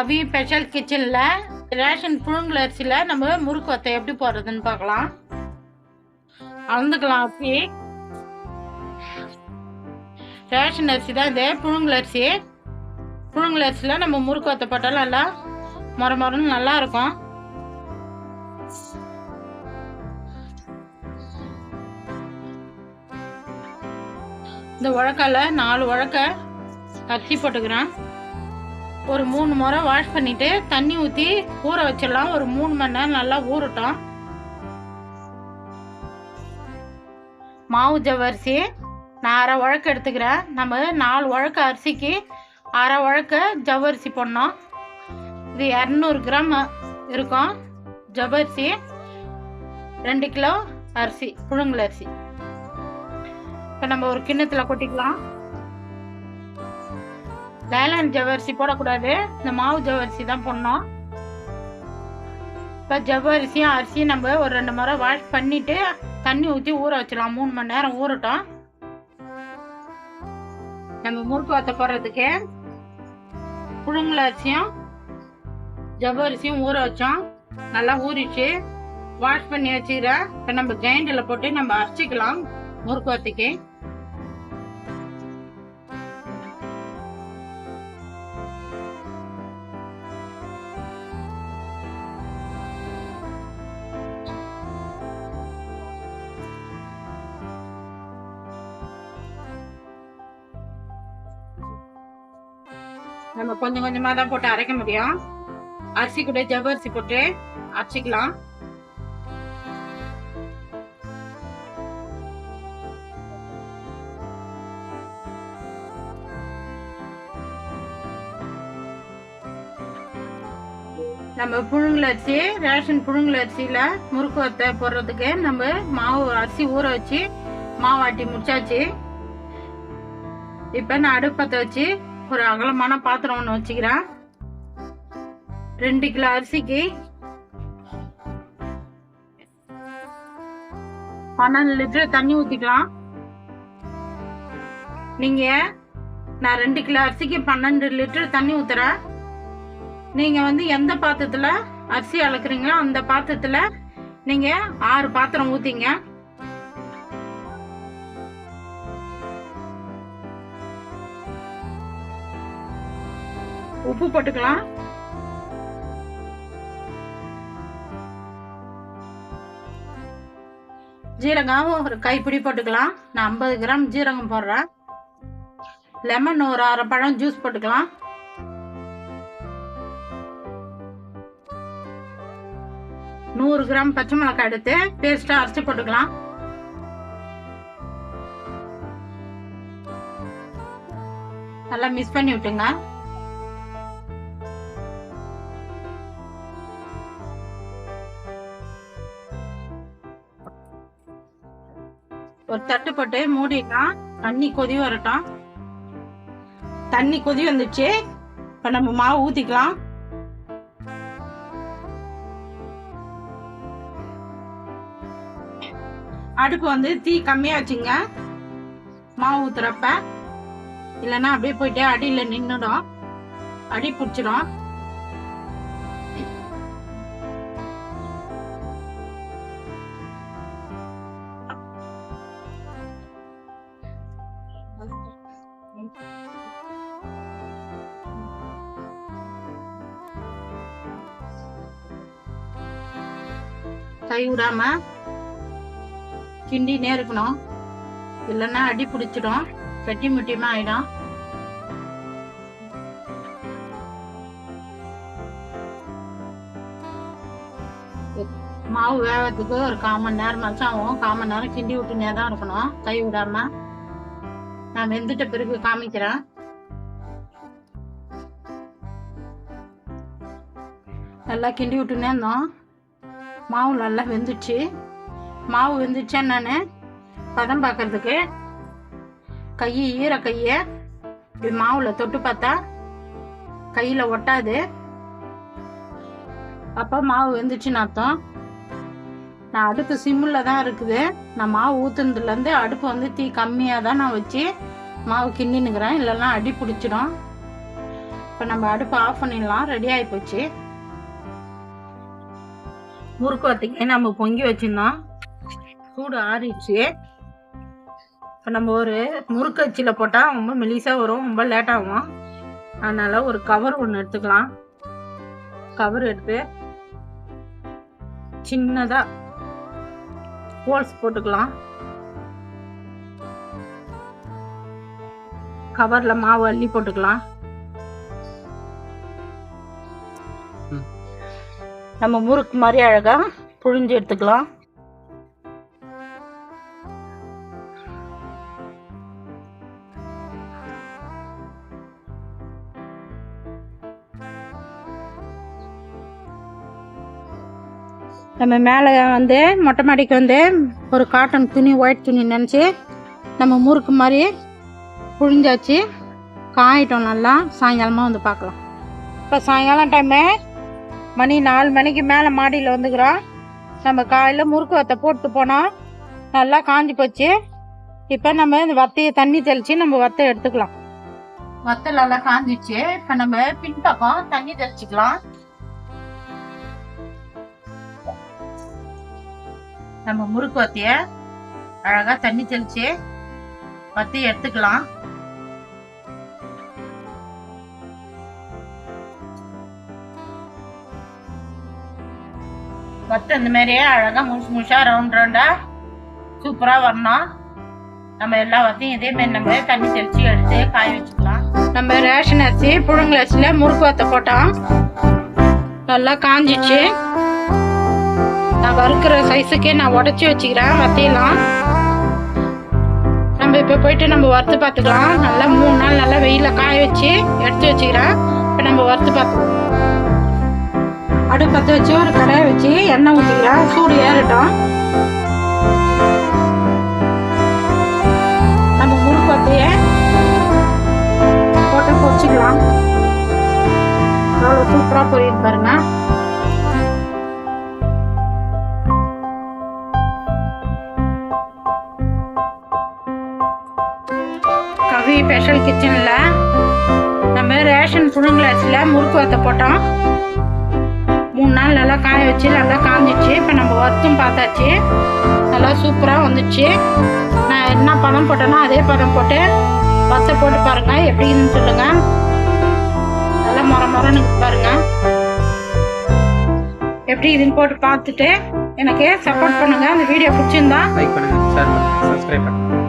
அபி special கிச்சனில் ration புழுங்கல் அரிசியில் நம்ம முறுக்கு வத்தை எப்படி போடுறதுன்னு பார்க்கலாம். அளந்துக்கலாம். அப்படி ரேஷன் அரிசி தான் இது, புழுங்கல் அரிசி. புழுங்கல் அரிசியில் நம்ம முறுக்கு வத்தை போட்டாலும் நல்லா மொரன்னு நல்லா இருக்கும். இந்த உழக்கால 4 உழக்க அரிசி போட்டுக்கிறேன். ஒரு 3 முறை வாஷ் பண்ணிட்டு தண்ணி ஊற்றி ஊற வச்சிடலாம். ஒரு 3 மணி நேரம் நல்லா ஊறட்டும். மாவு ஜவ்வரிசி நான் 1/2 உழக்க எடுத்துக்கிறேன். நம்ம 4 உழக்க அரிசிக்கு 1/2 உழக்க ஜவ்வரிசி போடணும். இது 200 கிராம் இருக்கும் ஜவ்வரிசி. 2 கிலோ அரிசி புழுங்கல் அரிசி. இப்போ நம்ம ஒரு கிண்ணத்தில் கொட்டிக்கலாம். லேலன் ஜவ்வரிசி போடக்கூடாது, இந்த மாவு ஜவ்வரிசி தான் போடணும். இப்போ ஜவ்வரிசியும் அரிசியும் நம்ம ஒரு 2 முறை வாஷ் பண்ணிட்டு தண்ணி ஊற்றி ஊற வச்சிடலாம். 3 மணி நேரம் ஊறட்டும். நம்ம முறுக்கு வத்த போடுறதுக்கு புழுங்கல் அரிசியும் ஜவ்வரிசியும் ஊற வச்சோம். நல்லா ஊறிச்சு, வாஷ் பண்ணி வச்சுக்கிறேன். இப்போ நம்ம கிரைண்டரில் போட்டு நம்ம அரைச்சிக்கலாம் முறுக்கு வத்தைக்கு. நம்ம கொஞ்சம் கொஞ்சமாக தான் போட்டு அரைக்க முடியும். அரிசி கூட ஜவ்வரிசி போட்டு அரைச்சிக்கலாம். நம்ம புழுங்கல் அரிசி, ரேஷன் புழுங்கல் அரிசியில் முறுக்கு வத்தை போடுறதுக்கு நம்ம மாவு அரிசி ஊற வச்சு மாவாட்டி முடிச்சாச்சு. இப்போ நான் அடுப்பத்தை வச்சு ஒரு அகலமான பாத்திரம் ஒன்று வச்சுக்கிறேன். 2 கிலோ அரிசிக்கு 12 லிட்டர் தண்ணி ஊற்றிக்கலாம். நான் 2 கிலோ அரிசிக்கு 12 லிட்டர் தண்ணி ஊற்றுறேன். நீங்கள் எந்த பாத்திரத்தில் அரிசி அளக்குறீங்களோ அந்த பாத்திரத்தில் நீங்கள் 6 பாத்திரம் ஊற்றிங்க. உப்பு போட்டுக்கலாம். ஜீரகம் ஒரு கைப்பிடி போட்டுக்கலாம். நான் 50 கிராம் ஜீரகம் போடுறேன். லெமன் ஒரு 1/2 பழம் ஜூஸ் போட்டுக்கலாம். நூறு கிராம் பச்சை மிளகாய் எடுத்து பேஸ்டா அரைச்சி போட்டுக்கலாம். நல்லா மிக்ஸ் பண்ணி விட்டுங்க. ஒரு தட்டு போட்டு மூடிக்கலாம். தண்ணி கொதி வரட்டும். தண்ணி கொதி வந்துச்சு. இப்ப நம்ம மாவு ஊத்திக்கலாம். அடுப்பு தீ கம்மியா வச்சுங்க மாவு ஊத்துறப்ப, இல்லைன்னா அப்படியே போயிட்டு அடியில நின்னுடும், அடி பிடிச்சிடும். கை விடாம கிண்டினே இருக்கணும், இல்லைன்னா அடி பிடிச்சிடும், கட்டி முட்டியமா ஆயிடும். மாவு வேகத்துக்கு ஒரு 1/4 மணி நேரம் ஆகும். 1/4 மணி நேரம் கிண்டி விட்டுனே தான் இருக்கணும், கை விடாம. நான் வெந்துட்ட பிறகு காமிக்கிறேன். நல்லா கிண்டி விட்டுனே இருந்தோம். மாவு நல்லா வெந்துச்சு. மாவு வெந்துச்சேன்னு நான் பதம் பார்க்கறதுக்கு ஈர கையை இப்படி மாவில் தொட்டு பார்த்தா கையில் ஒட்டாது. அப்போ மாவு வெந்துச்சுன்னு அர்த்தம். நான் அடுப்பு சிம்மில் தான் இருக்குது. நான் மாவு ஊற்றுனதுலேருந்து அடுப்பு தீ கம்மியாக தான் நான் வச்சு மாவு கிண்டினுக்கிறேன், இல்லைன்னா அடி பிடிச்சிடும். இப்போ நம்ம அடுப்பு ஆஃப் பண்ணிடலாம். ரெடி ஆகி போச்சு. முறுக்கு வத்திக்கு நம்ம பொங்கி வச்சுருந்தோம். சூடு ஆறிடுச்சு. இப்போ நம்ம ஒரு முறுக்கு அச்சில் போட்டால் ரொம்ப மெலிசாக வரும், ரொம்ப லேட்டாகும். அதனால் ஒரு கவர் ஒன்று எடுத்துக்கலாம். கவர் எடுத்து சின்னதாக ஹோல்ஸ் போட்டுக்கலாம். கவரில் மாவு அள்ளி போட்டுக்கலாம். நம்ம முறுக்கு மாதிரி அழகாக புழிஞ்சு எடுத்துக்கலாம். நம்ம மேலே வந்து மொட்டை மாடிக்கு வந்து ஒரு காட்டன் துணி, ஒயிட் துணி நினச்சி நம்ம முறுக்கு மாதிரி புழிஞ்சாச்சு. காயிட்டோம் நல்லா. சாயங்காலமாக வந்து பார்க்கலாம். இப்போ சாயங்காலம் டைமு மணி 4 மணிக்கு மேலே மாடியில் வந்துக்கிறோம். நம்ம காலையில் முறுக்கு வத்தை போட்டு போனோம். நல்லா காஞ்சி போச்சு. இப்போ நம்ம இந்த வத்தையை தண்ணி தெளித்து நம்ம வத்தை எடுத்துக்கலாம். வத்தை நல்லா காஞ்சிச்சு. இப்போ நம்ம பின்பக்கம் தண்ணி தெளிச்சிக்கலாம். நம்ம முறுக்கு வத்தையை அழகாக தண்ணி தெளித்து வத்தையை எடுத்துக்கலாம். வத்தை இந்த மாதிரியே அழகாக முழுசாக ரவுண்ட் ரவுண்டாக சூப்பராக வரணும். நம்ம எல்லா வத்தையும் இதேமாரி நம்ம தண்ணி தெளித்து எடுத்து காய வச்சுக்கலாம். நம்ம ரேஷன் அரிசி புழுங்கல் அரிசியில் முறுக்கு வத்தை போட்டோம். நல்லா காஞ்சிச்சு. நான் வறுக்கிற சைஸுக்கே நான் உடச்சி வச்சுக்கிறேன் வத்தையெல்லாம். நம்ம இப்போ போயிட்டு நம்ம வறுத்து பார்த்துக்கலாம். நல்லா 3 நாள் நல்லா வெயிலில் காய வச்சு எடுத்து வச்சுக்கிறேன். இப்போ நம்ம வறுத்து பார்த்துக்கலாம். அடுப்பு பற்ற வச்சு ஒரு கடாயை வச்சு எண்ணெய் ஊற்றிக்கிறேன். சூடு ஏறட்டும். நம்ம முறுக்கு வத்தையை போட்டு பொரிச்சிக்கலாம். அவ்வளோ சூப்பராக பொரியுது பாருங்க. கவி ஸ்பெஷல் கிச்சனில் நம்ம ரேஷன் புழுங்கல் அரிசியில் முறுக்கு வத்தை போட்டோம். 3 நாள் நல்லா காய வச்சு நல்லா காஞ்சிச்சு. இப்போ நம்ம வறுத்தும் பார்த்தாச்சு. நல்லா சூப்பராக வந்துச்சு. நான் என்ன பதம் போட்டேனோ அதே பதம் போட்டு வத்தை போட்டு பாருங்கள். எப்படின்னு சொல்லுங்கள். நல்லா மொரன்னு பாருங்கள். எப்படி இதுன்னு போட்டு பார்த்துட்டு எனக்கு சப்போர்ட் பண்ணுங்கள். அந்த வீடியோ பிடிச்சிருந்தா லைக் பண்ணுங்கள், ஷேர் பண்ணுங்கள், சப்ஸ்கிரைப் பண்ணுங்கள்.